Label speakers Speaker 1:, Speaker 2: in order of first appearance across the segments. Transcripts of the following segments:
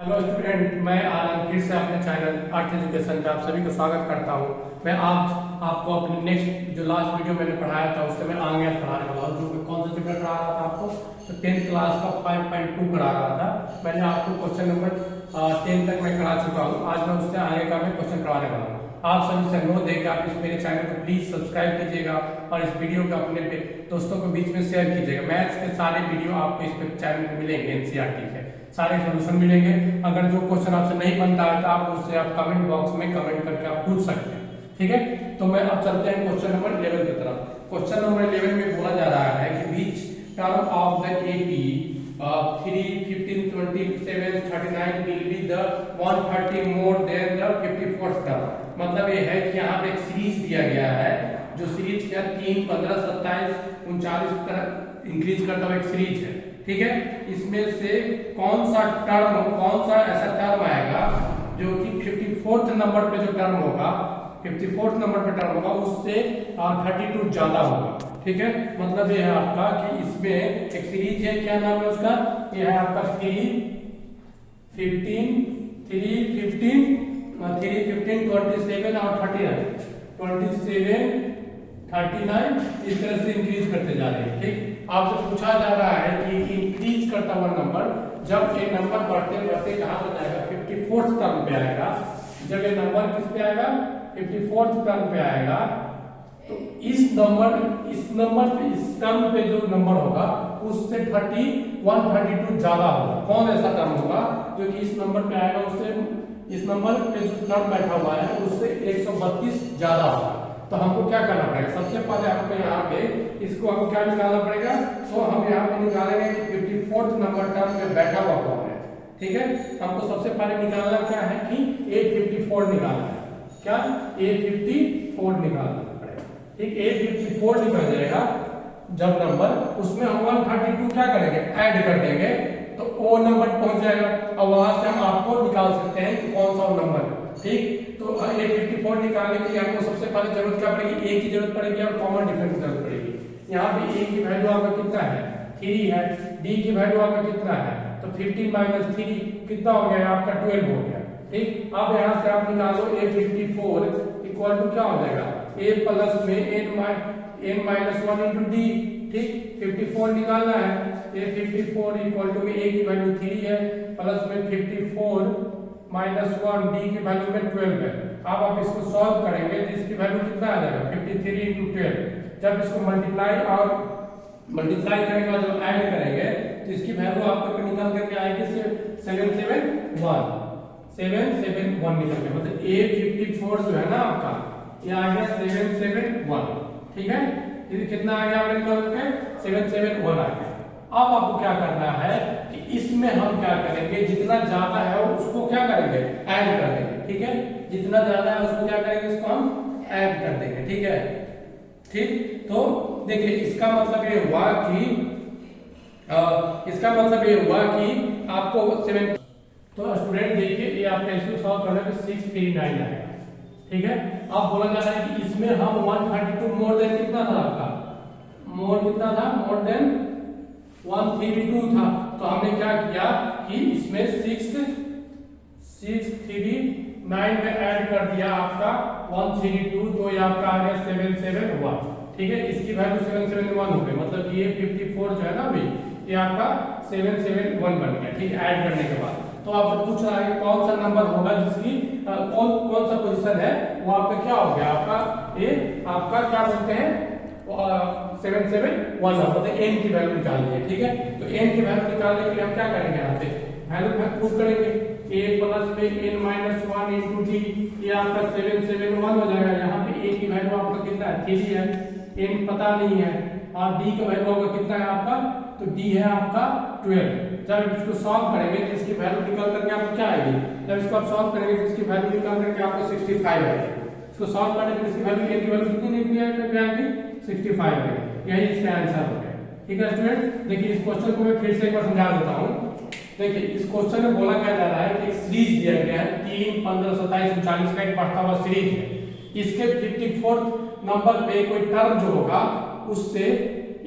Speaker 1: Hello student, मैं आनंद फिर से अपने चैनल अर्थ एजुकेशन पे आप सभी को स्वागत करता हूँ। मैं आज आपको अपने नेक्स्ट जो लास्ट वीडियो मैंने पढ़ाया था उससे मैं आगे पढ़ाने वाला हूँ। जो कौन सा चैप्टर पढ़ा रहा था आपको, तो 10th क्लास का 5.2 पढ़ा रहा था। मैंने आपको क्वेश्चन नंबर 10 तक मैं करा चुका हूँ। आज मैं उससे आगे का मैं क्वेश्चन पढ़ाने वाला हूँ। आप सभी से अनुरोध है कि आप इस मेरे चैनल को प्लीज सब्सक्राइब कीजिएगा और इस वीडियो को अपने दोस्तों के बीच में शेयर कीजिएगा। मैथ्स के सारे वीडियो आपको इस चैनल में मिलेंगे, एनसीईआरटी के सारे सोल्यूशन मिलेंगे। अगर जो क्वेश्चन आपसे नहीं बनता है तो आप उससे आप कमेंट बॉक्स में कमेंट करके आप पूछ सकते हैं, ठीक है। तो मैं अब चलते हैं क्वेश्चन नंबर 11 की तरफ। क्वेश्चन नंबर 11 में बोला जा रहा है कि बीच term of the AP 3, 15, 27, 39 will be the 130 more than the 54th term। मतलब ये है कि यहाँ पे एक सीरीज दिया गया है, जो सीरीज क्या 3, 15, 27, 39 तरह इंक्रीज करता हुआ एक सीरीज है, ठीक है। इसमें से कौन सा ऐसा टर्म आएगा जो कि 54th नंबर पे जो टर्म होगा, 54th नंबर पे टर्म होगा उससे 32 ज्यादा होगा, ठीक है। मतलब ये है आपका कि इसमें एक सीरीज है, क्या नाम है उसका, ये है आपका 3, 15, 27 और 39, 27, 39 इस तरह से इंक्रीज करते जा रहे हैं, ठीक। आपसे पूछा जा रहा है कि इंक्रीज करता हुआ नंबर जब ये नंबर बढ़ते बढ़ते कहां पर जाएगा, 54th टर्म पे आएगा। जब ये नंबर किस पे आएगा, 54th टर्म पे आएगा, तो इस टर्म पे जो नंबर होगा उससे 132 ज्यादा होगा। कौन ऐसा टर्म होगा जो कि इस नंबर पे आएगा, उससे इस नंबर पे जो टर्म बैठा हुआ है उससे 132 ज्यादा होगा। तो हमको क्या करना पड़ेगा, सबसे पहले हमको यहाँ पे इसको हमको क्या निकालना पड़ेगा, तो हम यहाँ पे निकालेंगे कि 54th नंबर टर्म पे बैठा हुआ कौन है, ठीक है। हमको सबसे पहले निकालना क्या है कि 854 निकालना है, क्या 854 निकालना पड़ेगा, ठीक। 854 निकल जाएगा जब नंबर, उसमें हम 132 क्या करेंगे, ऐड कर देंगे, तो वो नंबर पहुंच जाएगा। और वहां से हम आपको निकाल सकते हैं कि कौन सा नंबर है, ठीक। तो 854 निकालने के लिए हमको सबसे पहले जरूरत क्या पड़ेगी, ए की जरूरत पड़ेगी और कॉमन डिफरेंस की जरूरत पड़ेगी। यहाँ पे ए की वैल्यू आपका कितना है, 3 है, डी की वैल्यू आपका कितना है, तो 15 - 3 कितना हो गया आपका, 12 हो गया, ठीक। अब यहाँ से आप निकालो A54 इक्वल टू क्या हो जाएगा, a प्लस में n-1 इंटू डी, ठीक। 54 निकालना है, A54 इक्वल टू में a की वैल्यू 3 है प्लस में 54 -1 डी की वैल्यू में 12 है। अब आप इसको सॉल्व करेंगे तो इसकी वैल्यू कितना आ जाएगा, 53 इंटू 12। जब इसको मल्टीप्लाई करने के बाद जब ऐड करेंगे तो इसकी वैल्यू आपको निकल करके आएगी 771 निकल के, मतलब A54 जो है ना आपका, ये आ गया 771, ठीक है। ये कितना आ गया आपने निकाल के 771 आ गया। अब आपको क्या करना है कि इसमें हम क्या करेंगे, जितना ज्यादा है उसको क्या करेंगे, ऐड कर देंगे, ठीक है। जितना ज्यादा है उसको क्या करेंगे, इसको हम ऐड कर देंगे, ठीक है, ठीक। तो देखिए इसका मतलब ये हुआ कि आपको 7, तो स्टूडेंट देखिए ये आपका इसको सॉल्व करना है 639 आएगा, ठीक है। अब बोला जा रहा है कि इसमें हम 132 मोर देन कितना था आपका, कितना था, मोर देन 132 था। तो हमने क्या किया कि इसमें 639 में ऐड कर दिया आपका 132, तो ये आपका आ गया 771, ठीक है। इसकी वैल्यू 771 हो गई, मतलब ये 54 जो है ना अभी, ये आपका 771 बन गया, ठीक है, ऐड करने के बाद। तो आपसे पूछ रहा है कौन सा नंबर होगा जिसकी कौन सा पोजीशन है, वो आपका क्या हो गया, आपका क्या बोलते हैं 771 होता है। n की वैल्यू निकालनी है, ठीक है। तो n की वैल्यू निकालने के लिए हम क्या करेंगे, यहाँ पे वैल्यू पुट करेंगे, a प्लस में n-1 इंटू डी, ये आपका 771 हो जाएगा। यहाँ पे a की वैल्यू आपका कितना है, 3 है, n पता नहीं है, और d का वैल्यू आपका कितना है आपका, तो d है आपका 12। जब इसको सॉल्व करेंगे तो इसकी वैल्यू निकल करके आपको क्या आएगी, जब इसको आप सॉल्व करेंगे तो इसकी वैल्यू निकल करके आपको 65 आएगी। इसको सॉल्व करने पर इसकी वैल्यू की वैल्यू कितनी निकली आएगी, 65 आएगी। यही इसका आंसर हो गया, ठीक है स्टूडेंट। देखिए इस क्वेश्चन को मैं फिर से एक बार समझा देता हूँ। देखिए इस क्वेश्चन में बोला क्या जा रहा है कि एक सीरीज दिया गया है, 3, 15, 27, 39 का एक बढ़ता हुआ सीरीज है। इसके 54th नंबर पे कोई टर्म जो होगा उससे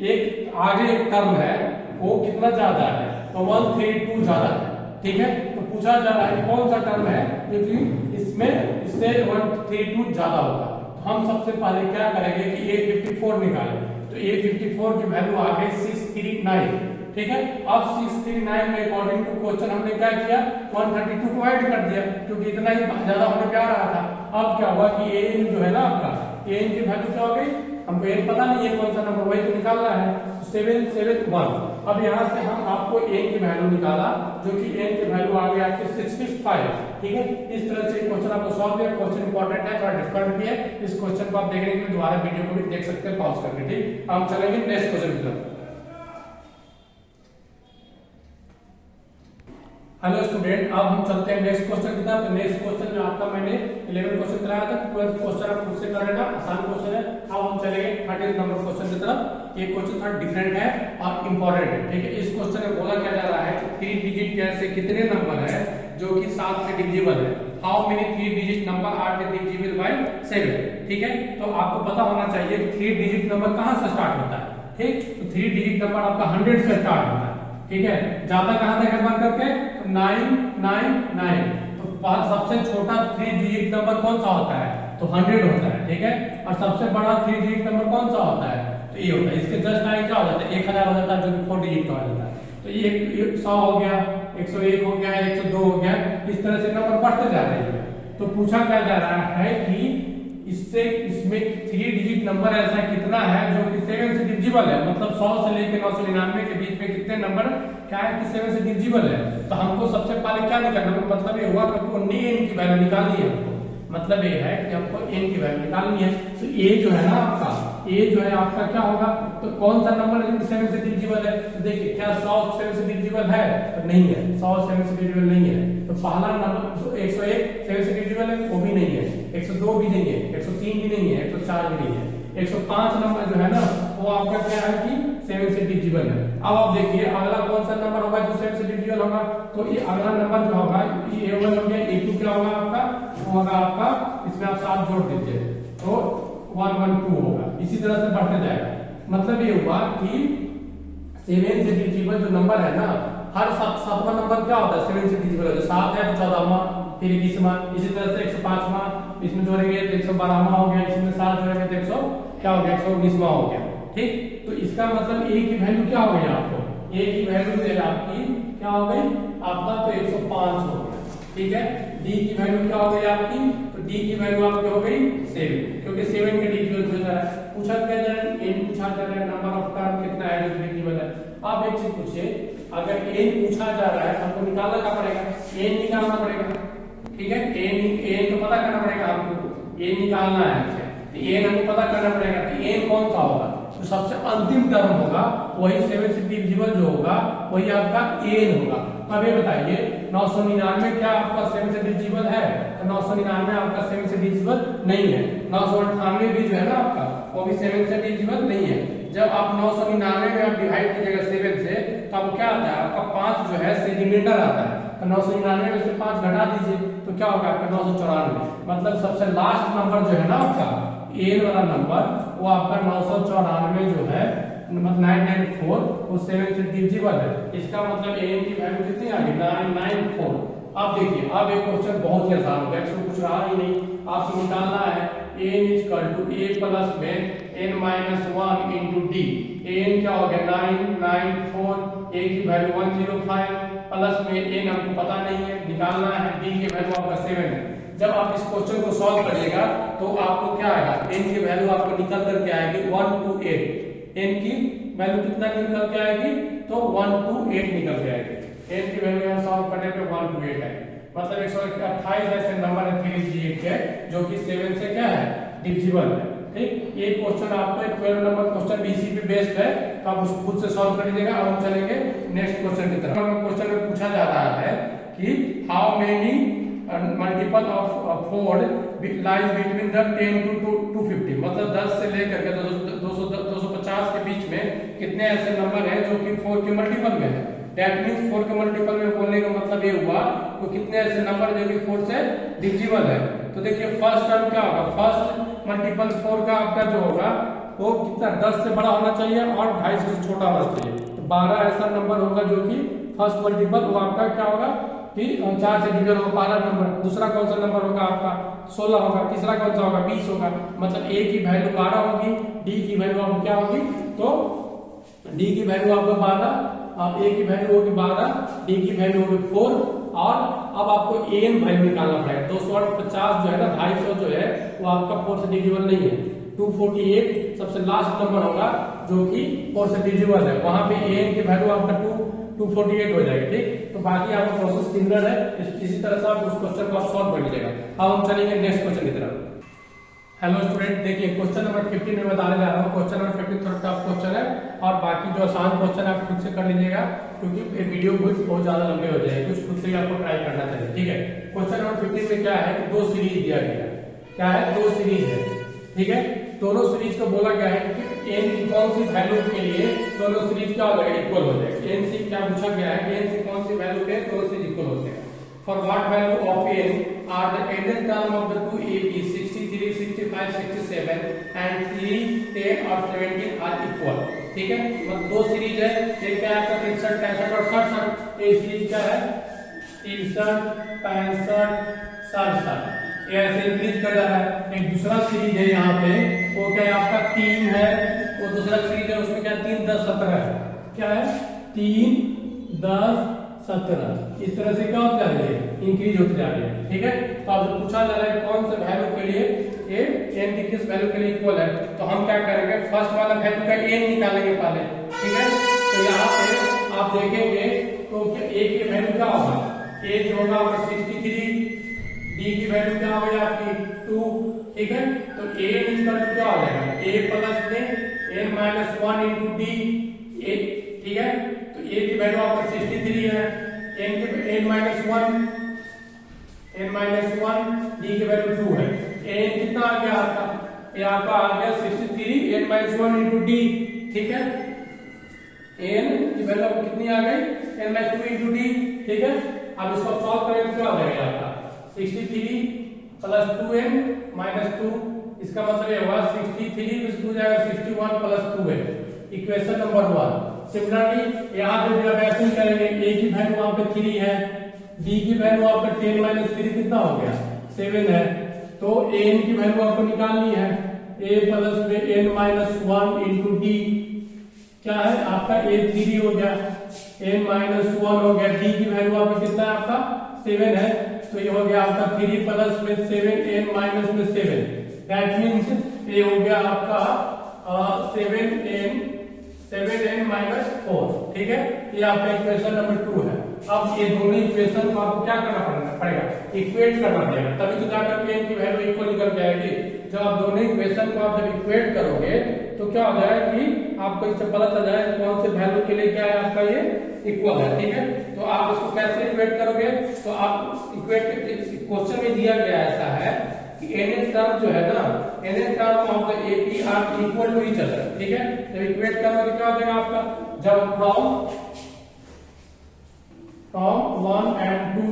Speaker 1: एक आगे एक टर्म है वो कितना ज्यादा है, तो 132 ज्यादा है, ठीक है। तो पूछा जा रहा है कौन सा टर्म है क्योंकि इसमें इससे 132 ज्यादा होगा। तो हम सबसे पहले क्या करेंगे कि A54 निकालें। तो A54 की वैल्यू आ गई 639, ठीक है। अब 639 में अकॉर्डिंग टू क्वेश्चन हमने क्या किया, 132 को ऐड कर दिया क्योंकि इतना ही ज्यादा होने पे आ रहा था। अब क्या हुआ कि an जो है ना आपका, an की वैल्यू क्या हो गई, हमको n पता नहीं है कौन सा नंबर, वही तो निकालना है, 771। अब यहाँ से हम आपको n की वैल्यू निकाला जो कि n की वैल्यू आ गई आपकी 65, ठीक है। इस तरह से क्वेश्चन आपको सॉल्व किया। क्वेश्चन इंपॉर्टेंट है, थोड़ा डिफिकल्ट भी है। इस क्वेश्चन को आप देखने के लिए दोबारा वीडियो को भी देख सकते हैं पॉज करके, ठीक। हम चलेंगे नेक्स्ट क्वेश्चन की तरफ। हेलो स्टूडेंट, अब हम चलते हैं नेक्स्ट क्वेश्चन की तरफ। नेक्स्ट क्वेश्चन में आपका मैंने 11 क्वेश्चन कराया था, 12 क्वेश्चन आप खुद से कर लेना, आसान क्वेश्चन है। अब हम चलेंगे 13 नंबर क्वेश्चन की तरफ। ये क्वेश्चन थोड़ा डिफरेंट है और इंपॉर्टेंट है, ठीक है। इस क्वेश्चन में बोला क्या जा रहा है कि 3 डिजिट के ऐसे कितने नंबर है जो कि 7 से डिविजिबल है। How many 3 digit number are divisible by 7, ठीक है। तो आपको पता होना चाहिए 3 डिजिट नंबर कहां से स्टार्ट होता है, ठीक। तो 3 डिजिट नंबर आपका 100 से स्टार्ट होता है, ठीक है। ज्यादा कहां तक है करके 999। तो सबसे छोटा 3 डिजिट नंबर कौन सा होता है, तो 100 होता है, ठीक है। और सबसे बड़ा 3 डिजिट नंबर कौन सा होता है, तो ये होता है। इसके जस्ट आगे क्या हो जाता है, 1000 हो जाता है, जो कि 4 डिजिट का हो जाता है। तो ये 100 हो गया, 101 हो गया, 102 हो गया, इस तरह से नंबर बढ़ते जा रहे हैं। तो पूछा क्या जा रहा है कि इसमें 3 डिजिट नंबर ऐसा कितना है जो कि 7 से डिविजिबल है, मतलब 100 से लेकर 999 के बीच में कितने नंबर क्या है कि 7 से डिविजिबल है। तो हमको सबसे पहले क्या निकालना, मतलब ये हुआ कि हमको n की वैल्यू निकालनी है। हमको मतलब ये है कि हमको n की वैल्यू निकालनी है। तो a जो है ना आपका, a जो है आपका क्या होगा, तो कौन सा नंबर है जो 7 से डिविजिबल है। तो देखिए क्या 100 7 से डिविजिबल है, तो नहीं है, 100 7 से डिविजिबल नहीं है। तो पहला नंबर 101 7 से डिविजिबल है, वो भी नहीं है, 102 भी नहीं है, 103 भी नहीं है, 104 भी नहीं है, 105 नंबर जो है ना वो आपका क्या है कि 7 से डिविजिबल है। अब आप देखिए अगला कौन सा नंबर होगा जो 7 से डिविजिबल होगा। तो ये अगला नंबर जो होगा ये A1 हो गया, A2 क्या होगा आपका, वो होगा आपका, इसमें आप 7 जोड़ दीजिए तो 112 होगा। इसी तरह से बढ़ते जाएगा। मतलब ये हुआ कि 7 से डिविजिबल जो नंबर है ना, हर 7वां नंबर क्या होता है 7 से डिविजिबल है। 7 है तो 14वां, फिर 21वां, इसी तरह से 105वां, इसमें जोड़ेंगे तो 112वां हो गया, इसमें 7 जोड़ेंगे तो 100 क्या हो गया 119वां हो गया, ठीक। तो इसका मतलब a की वैल्यू क्या हो गई आपको, a की वैल्यू जो है आपकी क्या हो गई आपका, तो 105 हो गया, ठीक है। d की वैल्यू क्या हो गई आपकी, तो d की वैल्यू आपकी हो गई 7, क्योंकि 7 के डिविजिबल हो जा रहा है। पूछा क्या जा रहा है, n पूछा जा रहा है, नंबर ऑफ टर्म कितना है जो डिविजिबल है। आप एक चीज पूछिए, अगर n पूछा जा रहा है हमको निकालना क्या पड़ेगा, n निकालना पड़ेगा, ठीक है। n तो पता करना पड़ेगा आपको, n निकालना है, तो n हमको पता करना पड़ेगा। तो n कौन सा होगा, तो सबसे अंतिम टर्म होगा वही 7 से डिविजिबल जो होगा वही आपका n होगा। अब ये बताइए 999 क्या आपका 7 से डिविजिबल है, तो 999 आपका 7 से डिविजिबल नहीं है। 998 भी जो है ना आपका वो भी 7 से डिविजिबल नहीं है। जब आप 999 में आप डिवाइड कीजिएगा 7 से तो अब क्या आता है आपका 5 जो है से रिमाइंडर आता है, तो 999 में से 5 घटा दीजिए तो क्या होगा आपका 994। मतलब सबसे लास्ट नंबर जो है ना आपका n वाला नंबर वो आपका 994 जो है, मतलब 994 वो 7 से डिविजिबल है। इसका मतलब an की वैल्यू कितनी आ गई 994। अब देखिए अब एक क्वेश्चन बहुत ही आसान हो गया, इसमें कुछ रहा ही नहीं, आपको निकालना है n = a प्लस में n minus 1 into D. n क्या हो गया 994, a की वैल्यू 105 प्लस में n हमको पता नहीं है, निकालना है d की वैल्यू आपका 7 है। जब आप इस क्वेश्चन को सॉल्व करिएगा तो आपको क्या आएगा, n की वैल्यू आपको निकल करके आएगी 128। n की वैल्यू कितना निकल के आएगी, तो 128 निकल के आएगी। n की वैल्यू यहां सॉल्व करने पे 128 है, मतलब 128 ऐसे नंबर है 3 डिजिट के जो कि 7 से क्या है डिविजिबल है, ठीक। ये क्वेश्चन आपको 12 नंबर क्वेश्चन बीसी पे बेस्ड है, तो आप उसको खुद से सॉल्व कर लीजिएगा। अब हम चलेंगे नेक्स्ट क्वेश्चन की तरफ। क्वेश्चन में पूछा जा रहा है कि how many multiple of 4 lies between the 10 to 250, मतलब 10 से लेकर के 250 के बीच में कितने ऐसे नंबर हैं जो कि 4 के मल्टीपल में है। दैट मींस 4 के मल्टीपल में बोलने का मतलब ये हुआ तो कितने ऐसे नंबर जो कि 4 से डिविजिबल है। तो देखिए फर्स्ट टर्म क्या होगा, फर्स्ट मल्टीपल 4 का आपका जो होगा वो कितना 10 से बड़ा होना चाहिए और 2.5 से छोटा होना चाहिए। तो 12 ऐसा नंबर होगा जो कि फर्स्ट मल्टीपल वो आपका क्या होगा फिर 4 से डिवीजन होगा 12 नंबर, दूसरा कौन सा नंबर होगा आपका 16 होगा, तीसरा कौन सा होगा 20 होगा, मतलब ए की वैल्यू 12 होगी, डी की वैल्यू आपको क्या होगी, तो डी की वैल्यू आपको 12, अब ए की वैल्यू होगी 12, डी की वैल्यू होगी 4, और अब आपको एन वैल्यू निकालना पड़ेगा। 250 जो है ना 250 जो है वो आपका 4 से डिविजिबल नहीं है। 248 सबसे लास्ट नंबर होगा जो कि 4 से डिविजिबल है, वहां पे एन की वैल्यू आपका 248 हो जाएगा। ठीक, तो बाकी आपका प्रोसेस सिमिलर है, इसी तरह से आप उस क्वेश्चन को आप सॉल्व कर लीजिएगा। अब हम चलेंगे नेक्स्ट क्वेश्चन की तरफ। हेलो स्टूडेंट, देखिए क्वेश्चन नंबर 15 में बताने जा रहा हूँ। क्वेश्चन नंबर 15 थोड़ा टफ क्वेश्चन है, और बाकी जो आसान क्वेश्चन आप खुद से कर लीजिएगा, क्योंकि ये वीडियो बहुत ज्यादा लंबे हो जाएंगे, कुछ खुद से ही आपको ट्राई करना चाहिए। ठीक है, क्वेश्चन नंबर 15 में क्या है कि 2 सीरीज दिया गया है। क्या है, 2 सीरीज है। ठीक है, दोनों सीरीज को बोला गया है कि एन की कौन सी वैल्यू के लिए दोनों सीरीज क्या हो जाएगा, इक्वल हो जाएगा। एन से क्या पूछा गया है कि एन से कौन सी वैल्यू पे दोनों सीरीज इक्वल होते हैं। For what value of n are the ended term of the two AB 63, 65, 67 and series 10 और 17 आर इक्वल। ठीक है, मतलब 2 सीरीज है, एक क्या है आपका 63, 65 और 67। ये सीरीज क्या है 63, 65, 67, ये ऐसे इंक्रीज कर रहा है। एक दूसरा सीरीज है यहाँ पे, वो क्या है आपका 3 है, वो दूसरा सीरीज है उसमें क्या 3, 10, 17 है। क्या है 3, 10, 17, इस तरह से क्या होता जा रही है, इंक्रीज होते जा रही है। ठीक है, तो अब पूछा जा रहा है कौन से वैल्यू के लिए ये एन की किस वैल्यू के लिए इक्वल है, तो हम क्या करेंगे, फर्स्ट वाला वैल्यू का एन निकालेंगे पहले। ठीक है, तो यहाँ पे आप देखेंगे तो ए की वैल्यू क्या होगा, ए जो होगा आपका 63, डी की वैल्यू क्या होगी आपकी 2। ठीक है, तो ए इक्वल टू क्या हो जाएगा, ए प्लस में n minus 1 into d a. ठीक है, तो ए की वैल्यू आपका 63 है, एन माइनस 1, डी की वैल्यू 2 है। एन कितना आ गया आपका, ये आपका आ गया 63, एन माइनस 1 इंटू डी। ठीक है, एन की वैल्यू कितनी आ गई, एन माइनस 2 इंटू डी। ठीक है, अब इसको सॉल्व करें तो क्या हो जाएगा आपका 63 प्लस 2n माइनस 2, इसका मतलब ये हुआ 63 प्लस 2 जाएगा 61 plus 2n, equation number 1। Similarly यहाँ पे जब ऐसे करेंगे, ए की वैल्यू वहां पे 3 है, डी की वैल्यू आपका 10 माइनस 3 कितना हो गया 7 है, तो एन की वैल्यू आपको निकालनी है, ए प्लस में एन माइनस 1 इंटू डी क्या है आपका ए 3 हो गया, एन माइनस 1 हो गया, डी की वैल्यू आपका कितना है आपका 7 है, तो ये हो गया आपका 3 प्लस में 7 एन माइनस में 7, दैट मींस ये हो गया आपका 7n माइनस 4। ठीक है, ये आपका इक्वेशन नंबर 2 है। अब ये दोनों इक्वेशन को आपको क्या करना पड़ेगा, इक्वेट करना पड़ेगा, तभी तो जाकर के एन की वैल्यू इक्वल निकल के आएगी। जब आप दोनों इक्वेशन को आप जब इक्वेट करोगे तो क्या हो जाएगा कि आपको इससे पता चल जाएगा कौन से वैल्यू के लिए क्या है आपका ये इक्वल है। ठीक है, तो आप इसको कैसे इक्वेट करोगे, तो आप इक्वेट क्वेश्चन में दिया गया ऐसा है कि एन टर्म जो है ना, n term of the AP are equal to each other. ठीक है, जब इक्वेट करोगे क्या हो जाएगा आपका, जब फ्रॉम 1 and 2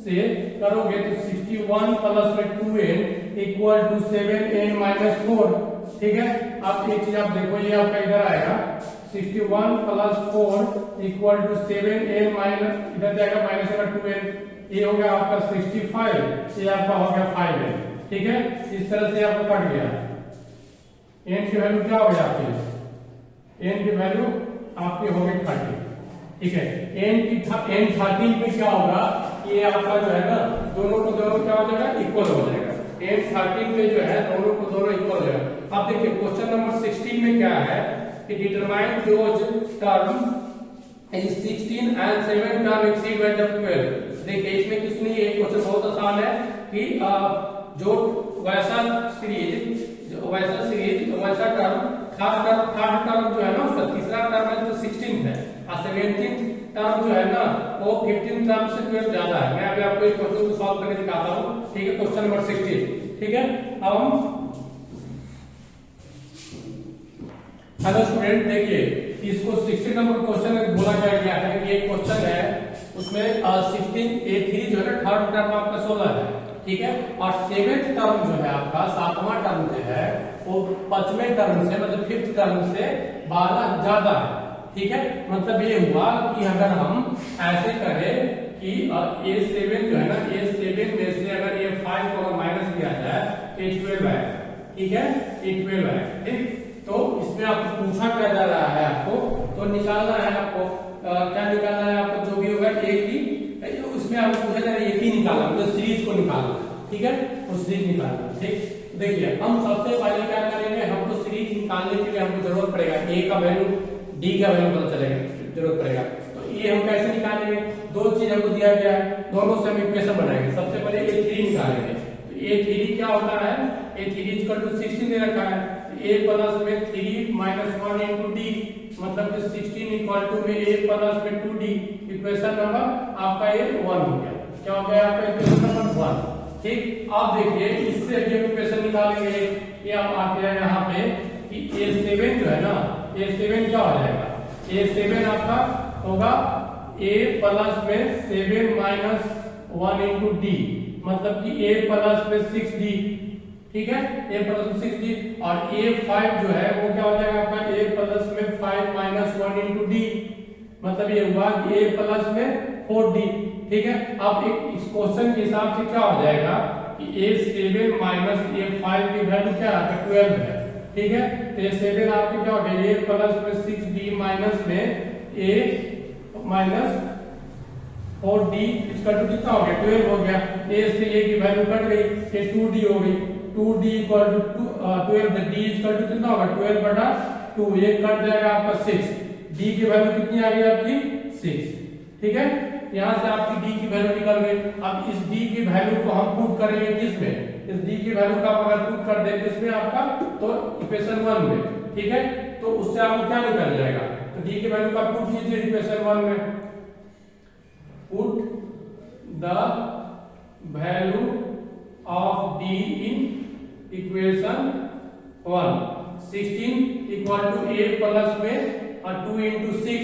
Speaker 1: से करोगे तो 61 प्लस में 2n equal to 7n minus 4। ठीक है, अब एक चीज आप देखो, ये आपका इधर आएगा 61 plus 4 equal to 7n minus, इधर जाएगा माइनस का 2n, ये हो गया आपका 65, ये आपका हो गया 5n। ठीक है, इस तरह से आपको कट गया, n की वैल्यू क्या हो गया आपकी, n की वैल्यू आपकी हो गई 30। ठीक है, n 13 में क्या होगा, ये आपका जो है ना दोनों को दोनों क्या हो जाएगा, इक्वल हो जाएगा। n 13 में जो है दोनों को दोनों इक्वल हो जाएगा। अब देखिए क्वेश्चन नंबर 16 में क्या है कि determine those term is 16 and 7 term exceed by 12। देखिए इसमें कुछ नहीं है, क्वेश्चन बहुत आसान है कि जो वैसा टर्म थर्ड टर्म जो है ना उसका तीसरा टर्म है जो 16 है, और 17th टर्म जो है ना वो 15 टर्म से 12 ज्यादा है। मैं अभी आपको इस क्वेश्चन को सॉल्व करके दिखाता हूँ। ठीक है, क्वेश्चन नंबर 16। ठीक है, अब हम हेलो स्टूडेंट, देखिए इसको 16 नंबर क्वेश्चन में बोला गया है कि एक क्वेश्चन है उसमें 16a3 जो है ना थर्ड टर्म आपका 16 है। ठीक है, और 7th टर्म जो है आपका 7वां टर्म जो है वो 5वें टर्म से मतलब 5th टर्म से 12 ज्यादा है। ठीक है, मतलब ये हुआ कि अगर हम ऐसे करें कि A7 जो है ना, A7 में से अगर A5 को अगर माइनस किया जाए तो A12 आएगा, ठीक है, A12 आएगा, ठीक। तो इसमें आपको पूछा क्या जा रहा है, आपको तो निकालना है, आपको क्या निकालना है, आपको जो भी होगा A की, उसमें आपको पूछा जा रहा है A की निकालना, मतलब सीरीज को निकालना, ठीक है, वो सीरीज निकालना, ठीक। देखिए हम सबसे पहले क्या करेंगे, हमको सीरीज निकालने के लिए हमको जरूरत पड़ेगा A का वैल्यू, D का वैल्यू पता चलेगा, जरूरत पड़ेगा। तो ये हम कैसे निकालेंगे, दो चीज हमको दिया गया है, दोनों से हम इक्वेशन बनाएंगे। सबसे पहले A3 निकालेंगे, तो A3 क्या होता है, A3 इक्वल टू 16 दे रखा है, A प्लस में 3 माइनस 1 इंटू D, मतलब कि 16 इक्वल टू में A प्लस में 2D, इक्वेशन नंबर आपका ये 1 हो गया। क्या हो गया आपका इक्वेशन नंबर 1, ठीक। अब देखिए इससे अभी इक्वेशन निकालेंगे, ये आप आते हैं यहाँ पे कि A7 जो है ना, A7 क्या हो जाएगा, A7 आपका होगा A प्लस में 7 माइनस 1 इंटू D, मतलब कि A प्लस में 6D, ठीक है, A प्लस में 6D, और A5 जो है वो क्या हो जाएगा आपका A प्लस में 5 माइनस 1 इंटू D, मतलब ये हुआ A प्लस में 4D, ठीक है। अब एक इस क्वेश्चन के हिसाब से क्या हो जाएगा कि A7 माइनस A5 की वैल्यू क्या है, 12 है, ठीक है। तो A7 आपके क्या हो गया, A प्लस में 6D माइनस में A माइनस 4D, इसका टू कितना हो गया, 12 हो गया। A से A की वैल्यू कट गई, ये 2D हो गई, 2D equal to 12, D equal to कितना होगा, 12 बटा 2, ये कट जाएगा आपका 6, D की वैल्यू कितनी आ गई आपकी 6, ठीक है। यहाँ से आपकी D की वैल्यू निकल गई। अब इस D की वैल्यू को हम पुट करेंगे किसमें, इस D की वैल्यू का अगर पुट कर दें किसमें आपका, तो इक्वेशन 1 में, ठीक है। तो उससे आपको क्या निकल जाएगा, तो D की वैल्यू का पुट कीजिए इक्वेशन 1 में, put the value of D in equation 1, 16 equal to A plus में 2 इंटू 6,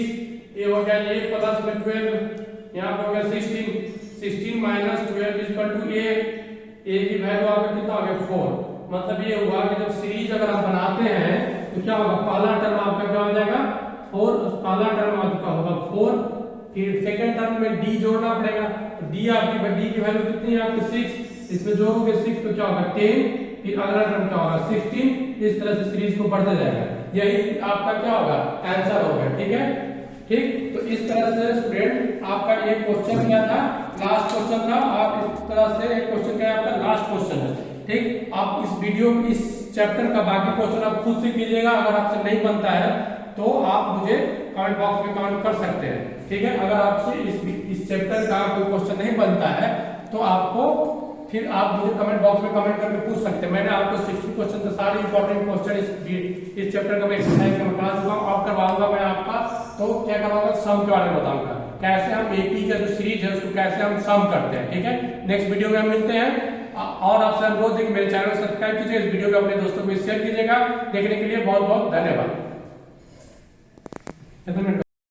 Speaker 1: ये हो गया A प्लस में 12, यहाँ पर हो गया 16 माइनस 12 इक्वल टू A की वैल्यू आपका कितना हो गया 4, मतलब ये हुआ कि जब सीरीज अगर हम बनाते हैं तो क्या होगा, पहला टर्म आपका क्या हो जाएगा 4, पहला टर्म आपका होगा 4, फिर सेकंड टर्म में D जोड़ना पड़ेगा, तो D की वैल्यू कितनी है आपकी 6, इसमें जोड़ोगे 6 तो क्या होगा 10, फिर अगला टर्म क्या होगा 16, इस तरह से सीरीज को बढ़ते जाएगा। यही आपका क्या होगा, आंसर होगा, ठीक है, ठीक। तो इस तरह से स्टूडेंट आपका ये क्वेश्चन क्या था, लास्ट क्वेश्चन था। आप इस तरह से एक क्वेश्चन क्या है आपका लास्ट क्वेश्चन है, ठीक। आप इस वीडियो इस चैप्टर का बाकी क्वेश्चन आप खुद से कीजिएगा, अगर आपसे नहीं बनता है तो आप मुझे कमेंट बॉक्स में कमेंट कर सकते हैं, ठीक है। अगर आपसे इस चैप्टर का कोई क्वेश्चन नहीं बनता है तो आपको फिर आप मुझे कमेंट बॉक्स में कमेंट करके पूछ सकते हैं। मैंने आपको 60 क्वेश्चन तो सारे इंपॉर्टेंट क्वेश्चन इस चैप्टर का मैं एक्सरसाइज में बता चुका हूँ। अब करवाऊंगा मैं आपका, तो क्या करवाऊंगा, सम के बारे में बताऊंगा, कैसे हम एपी का जो सीरीज है उसको कैसे हम सम करते हैं, ठीक है। नेक्स्ट वीडियो में हम मिलते हैं, और आपसे अनुरोध है कि मेरे चैनल को सब्सक्राइब कीजिए, इस वीडियो को अपने दोस्तों को शेयर कीजिएगा। देखने के लिए बहुत बहुत धन्यवाद।